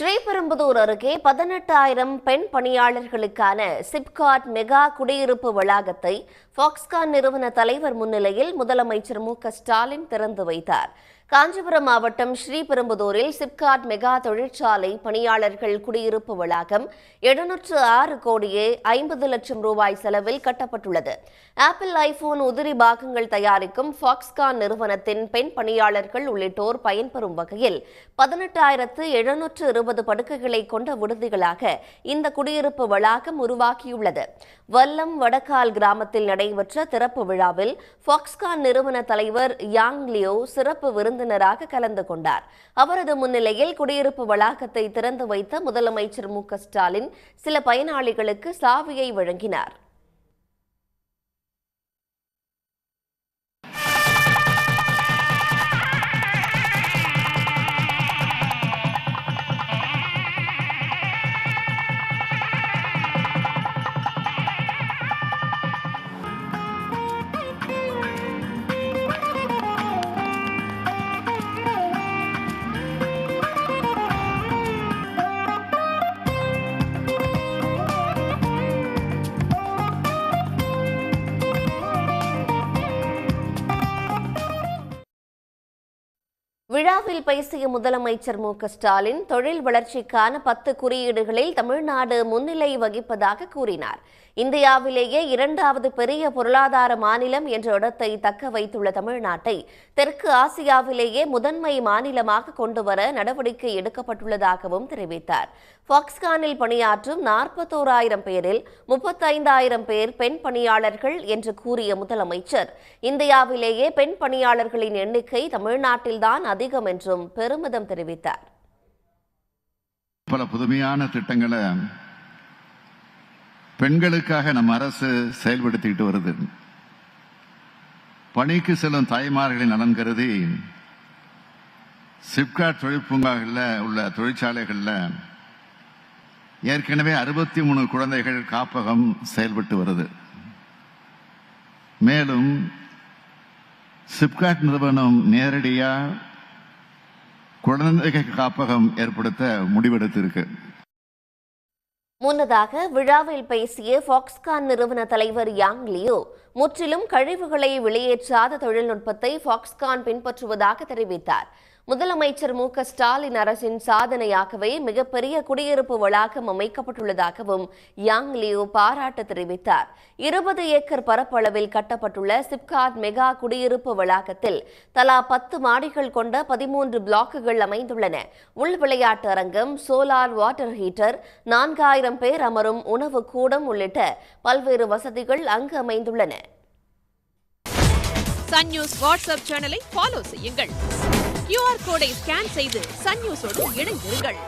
ஸ்ரீபெரும்புதூர் அருகே 18,000 பெண் பணியாளர்களுக்கான சிப்காட் மெகா குடியிருப்பு வளாகத்தை ஃபாக்ஸ்கான் நிறுவன தலைவர் முன்னிலையில் முதலமைச்சர் மு.க.ஸ்டாலின் திறந்து வைத்தார். காஞ்சிபுரம் மாவட்டம் ஸ்ரீபெரும்புதூரில் சிப்காட் மெகா தொழிற்சாலை பணியாளர்கள் குடியிருப்பு வளாகம் 706 கோடியே 50 லட்சம் ரூபாய் செலவில் கட்டப்பட்டுள்ளது. ஆப்பிள் ஐபோன் உதிரி பாகங்கள் தயாரிக்கும் ஃபாக்ஸ்கான் நிறுவனத்தின் பெண் பணியாளர்கள் உள்ளிட்டோர் பயன்பெறும் வகையில் 18,720 படுக்கைகளை கொண்ட விடுதிகளாக இந்த குடியிருப்பு வளாகம் உருவாக்கியுள்ளது. வல்லம் வடக்கால் கிராமத்தில் நடைபெற்ற திறப்பு விழாவில் ஃபாக்ஸ்கான் நிறுவன தலைவர் யாங் லியோ சிறப்பு விருந்தினராக கலந்து கொண்டார். அவரது முன்னிலையில் குடியிருப்பு வளாகத்தை திறந்து வைத்த முதலமைச்சர் மு.க.ஸ்டாலின் சில பயனாளிகளுக்கு சாவியை வழங்கினார். விழாவில் பேசிய முதலமைச்சர் மு.க.ஸ்டாலின் தொழில் வளர்ச்சிக்கான 10 குறியீடுகளில் தமிழ்நாடு முன்னிலை வகிப்பதாக கூறினார். இந்தியாவிலேயே 2வது பெரிய பொருளாதார மாநிலம் என்ற இடத்தை தக்க வைத்துள்ள தமிழ்நாட்டை தெற்கு ஆசியாவிலேயே முதன்மை மாநிலமாக கொண்டுவர நடவடிக்கை எடுக்கப்பட்டுள்ளதாகவும் தெரிவித்தார். ஃபாக்ஸ்கானில் பணியாற்றும் 41,000 பேரில் 35,000 பேர் பெண் பணியாளர்கள் என்று கூறிய முதலமைச்சர் இந்தியாவிலேயே பெண் பணியாளர்களின் எண்ணிக்கை தமிழ்நாட்டில்தான் அதிகம் என்றும் பெருமிதம் தெரிவித்தார். பல புதுமையான திட்டங்களை பெண்களுக்காக நம்ம அரசு செயல்படுத்திட்டு வருது. பணிக்கு செல்லும் தாய்மார்களின் நலன் கருதி சிப்காட் தொழிற்பூங்காவில் உள்ள தொழிற்சாலைகளில் ஏற்கனவே 63 குழந்தைகள் காப்பகம் செயல்பட்டு வருது. மேலும் சிப்காட் நிறுவனம் நேரடியாக குழந்தைகள் காப்பகம் ஏற்படுத்த முடிவெடுத்திருக்கு. முன்னதாக விழாவில் பேசிய ஃபாக்ஸ்கான் நிறுவன தலைவர் யாங் லியோ முற்றிலும் கழிவுகளை வெளியேற்றாத தொழில்நுட்பத்தை ஃபாக்ஸ்கான் பின்பற்றுவதாக தெரிவித்தார். முதலமைச்சர் மு.க.ஸ்டாலின் அரசின் சாதனையாகவே மிகப்பெரிய குடியிருப்பு வளாகம் அமைக்கப்பட்டுள்ளதாகவும் யாங் லியோ பாராட்டு தெரிவித்தார். 20 ஏக்கர் பரப்பளவில் கட்டப்பட்டுள்ள சிப்காட் மெகா குடியிருப்பு வளாகத்தில் தலா 10 மாடிகள் கொண்ட 13 பிளாக்குகள் அமைந்துள்ளன. உள் விளையாட்டு அரங்கம், சோலார் வாட்டர் ஹீட்டர், 4,000 பேர் அமரும் உணவு கூடம் உள்ளிட்ட பல்வேறு வசதிகள் அங்கு அமைந்துள்ளன. சன் நியூஸ் வாட்ஸ்அப் சேனலை ஃபாலோ செய்யுங்கள். QR கோடை ஸ்கேன் செய்து சன் நியூஸோடு இணைந்திருங்கள்.